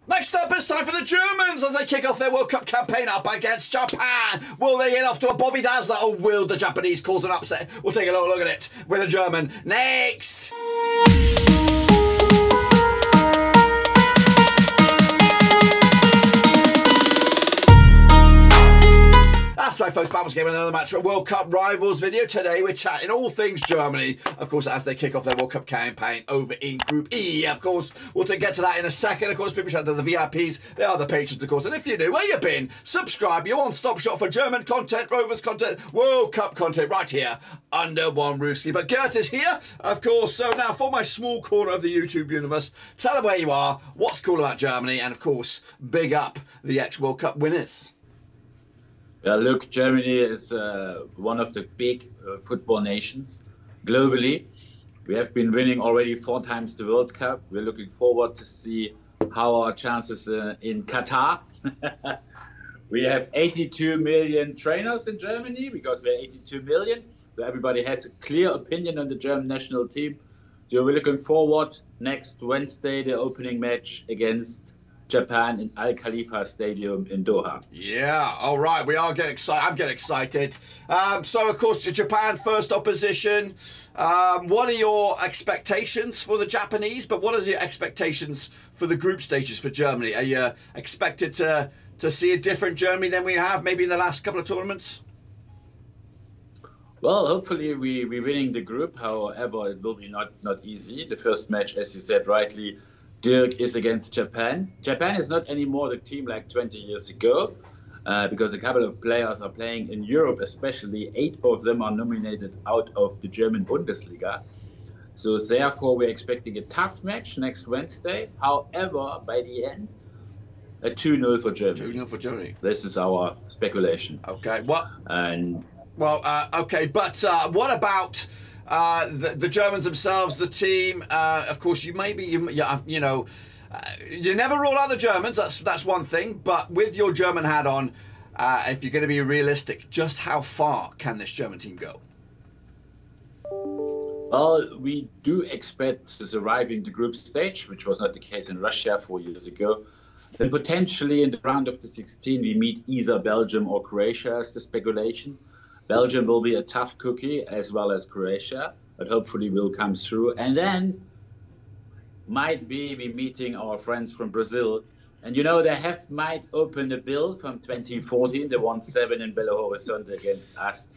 Next up, it's time for the Germans as they kick off their World Cup campaign up against Japan. Will they get off to a Bobby Dazzler, or will the Japanese cause an upset? We'll take a little look at it with a German next. That's right, folks. Bambles Game, another match for a World Cup Rivals video. Today we're chatting all things Germany, of course, as they kick off their World Cup campaign over in Group E. Of course, we'll get to that in a second. Of course, people shout out to the VIPs. They are the patrons, of course. And if you're new, where you been? Subscribe. Your one-stop shop for German content, Rovers content, World Cup content, right here under one roof. But Gert is here, of course. So now for my small corner of the YouTube universe, tell them where you are, what's cool about Germany, and of course, big up the ex-World Cup winners. Yeah, look, Germany is one of the big football nations globally. We have been winning already 4 times the World Cup. We're looking forward to see how our chances in Qatar. We have 82 million trainers in Germany because we're 82 million. So everybody has a clear opinion on the German national team. So we're looking forward next Wednesday, the opening match against Japan in Al Khalifa Stadium in Doha. Yeah, all right, we are getting excited. I'm getting excited. So, of course, Japan first opposition. What are your expectations for the Japanese? But what are your expectations for the group stages for Germany? Are you expected to see a different Germany than we have maybe in the last couple of tournaments? Well, hopefully we're winning the group. However, it will be not easy. The first match, as you said rightly, Dirk, is against Japan. Japan is not anymore the team like 20 years ago because a couple of players are playing in Europe, especially 8 of them are nominated out of the German Bundesliga. So therefore, we're expecting a tough match next Wednesday. However, by the end, a 2-0 for Germany. 2-0 for Germany. This is our speculation. Okay. What? And well, okay, but what about the Germans themselves, the team? Of course, you never rule out the Germans. That's one thing. But with your German hat on, if you're going to be realistic, just how far can this German team go? Well, we do expect to survive in the group stage, which was not the case in Russia 4 years ago. Then potentially in the round of the 16, we meet either Belgium or Croatia as the speculation. Belgium will be a tough cookie, as well as Croatia, but hopefully will come through. And then might be we meeting our friends from Brazil. And you know, they might open a bill from 2014. They won 7 in Belo Horizonte against us.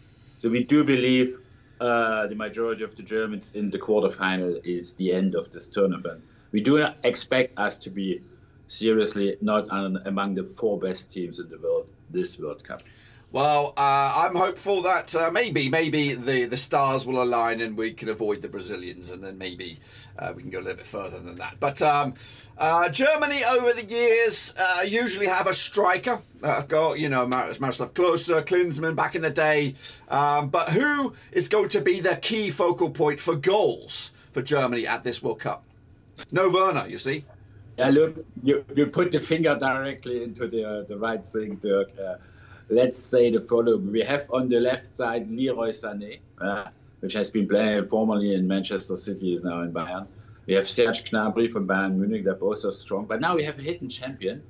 So we do believe the majority of the Germans in the quarterfinal is the end of this tournament. We do not expect us to be seriously not among the 4 best teams in the world this World Cup. Well, I'm hopeful that maybe the stars will align and we can avoid the Brazilians, and then maybe we can go a little bit further than that. But Germany over the years usually have a striker. Miroslav Klose, Klinsmann back in the day. But who is going to be the key focal point for goals for Germany at this World Cup? No Werner, you see. Yeah, look, you put the finger directly into the right thing, Dirk. Let's say the following. We have on the left side Leroy Sané, which has been playing formerly in Manchester City, is now in Bayern. We have Serge Gnabry from Bayern Munich, they're both so strong. But now we have a hidden champion.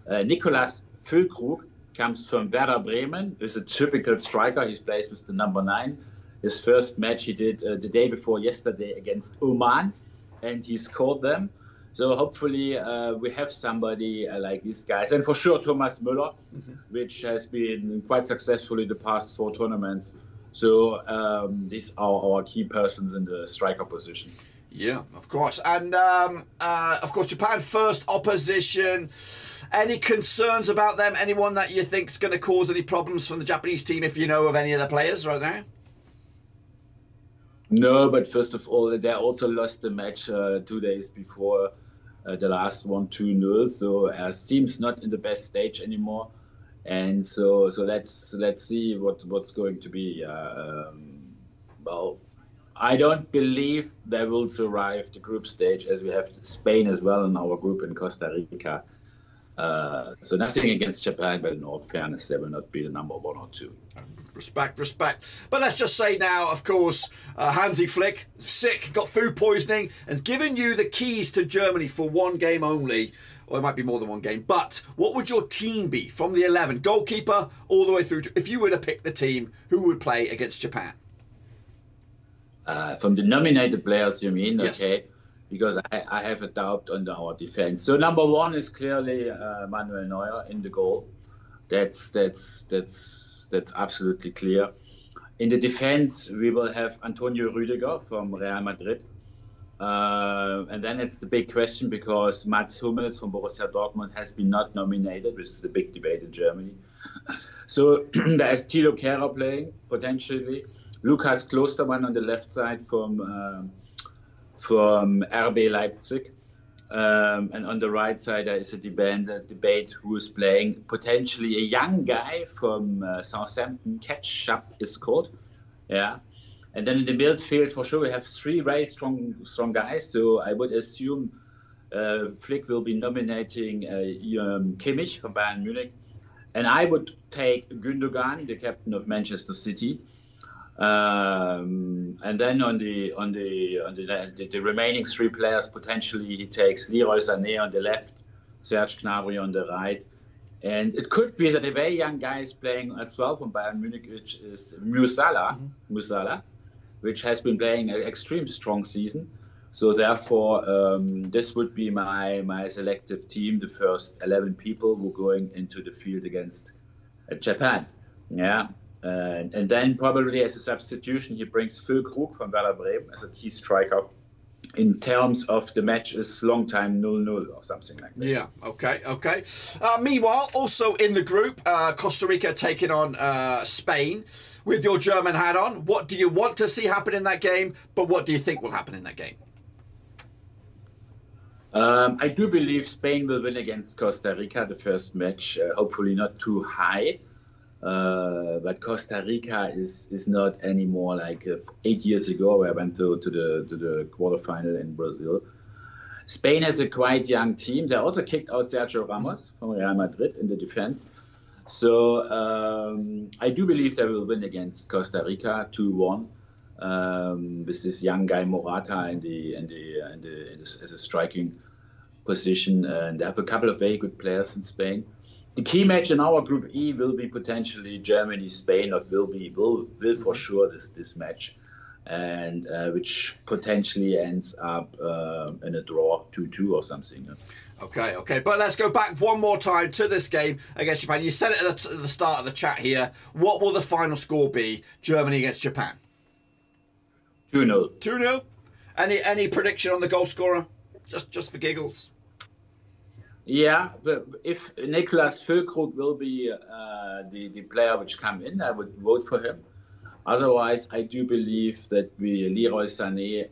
Nicolas Füllkrug comes from Werder Bremen. He's a typical striker. He plays with the number 9. His first match he did the day before yesterday against Oman, and he scored them. So hopefully we have somebody like these guys. And for sure, Thomas Müller, which has been quite successful in the past 4 tournaments. So these are our key persons in the striker positions. Yeah, of course. And, of course, Japan first opposition. Any concerns about them? Anyone that you think is going to cause any problems from the Japanese team, if you know of any of the players right now? No, but first of all, they also lost the match 2 days before the last one, 2-0. So seems not in the best stage anymore. And so let's see what's going to be. Well, I don't believe they will survive the group stage, as we have Spain as well in our group in Costa Rica. So nothing against Japan, but in all fairness, they will not be the number 1 or 2. Respect. But let's just say now, of course, Hansi Flick, sick, got food poisoning, and given you the keys to Germany for 1 game only. or it might be more than one game. But what would your team be from the 11, goalkeeper all the way through to, if you were to pick the team, who would play against Japan? From the nominated players, you mean? Yes. Okay, because I have a doubt on our defense. So number one is clearly Manuel Neuer in the goal. That's absolutely clear. In the defense, we will have Antonio Rüdiger from Real Madrid. And then it's the big question because Mats Hummels from Borussia Dortmund has been not nominated, which is a big debate in Germany. So there's Thilo Kehrer playing, potentially. Lukas Klostermann on the left side from RB Leipzig. And on the right side, there is a debate who is playing. Potentially a young guy from Southampton, Ketchup is called. Yeah. And then in the midfield, for sure, we have three very strong guys. So I would assume Flick will be nominating Kimmich from Bayern Munich. And I would take Gündogan, the captain of Manchester City. And then on the remaining three players, potentially he takes Leroy Sané on the left, Serge Gnabry on the right, and it could be that a very young guy is playing as well from Bayern Munich, which is Musiala, which has been playing an extreme strong season. So therefore, this would be my selective team, the first 11 people who are going into the field against Japan. Yeah. And then probably as a substitution, he brings Phil Krug from Werder Bremen as a key striker. In terms of the match, is long time 0-0 or something like that. Yeah, okay. Meanwhile, also in the group, Costa Rica taking on Spain with your German hat on. What do you want to see happen in that game, but what do you think will happen in that game? I do believe Spain will win against Costa Rica, the first match, hopefully not too high. But Costa Rica is not anymore like 8 years ago where I went to the quarterfinal in Brazil. Spain has a quite young team. They also kicked out Sergio Ramos from Real Madrid in the defense. So I do believe they will win against Costa Rica 2-1 with this young guy Morata as a striking position. And they have a couple of very good players in Spain. The key match in our Group E will be potentially Germany-Spain, or will for sure this match, and which potentially ends up in a draw 2-2 or something. Okay. But let's go back one more time to this game against Japan. You said it at the start of the chat here. What will the final score be? Germany against Japan. 2-0. 2-0. Any prediction on the goal scorer? Just for giggles. Yeah, but if Niklas Füllkrug will be the player which come in, I would vote for him. Otherwise, I do believe that Leroy Sané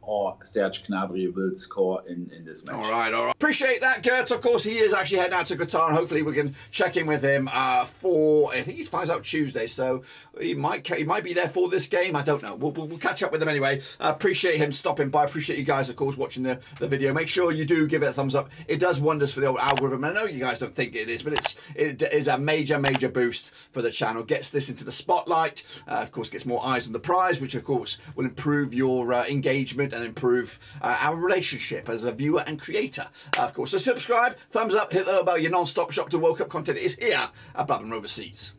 or Serge Gnabry will score in this match. All right. Appreciate that, Gert. Of course, he is actually heading out to Qatar, and hopefully we can check in with him for, I think he flies out Tuesday, so he might be there for this game. I don't know. We'll catch up with him anyway. Appreciate him stopping by. Appreciate you guys, of course, watching the video. Make sure you do give it a thumbs up. It does wonders for the old algorithm. I know you guys don't think it is, but it is a major boost for the channel. Gets this into the spotlight. Of course, gets more eyes on the prize, which of course will improve your engagement and improve our relationship as a viewer and creator. Of course, so subscribe, thumbs up, hit the little bell. Your non-stop shop to World Cup content is here at Blabbing Overseas.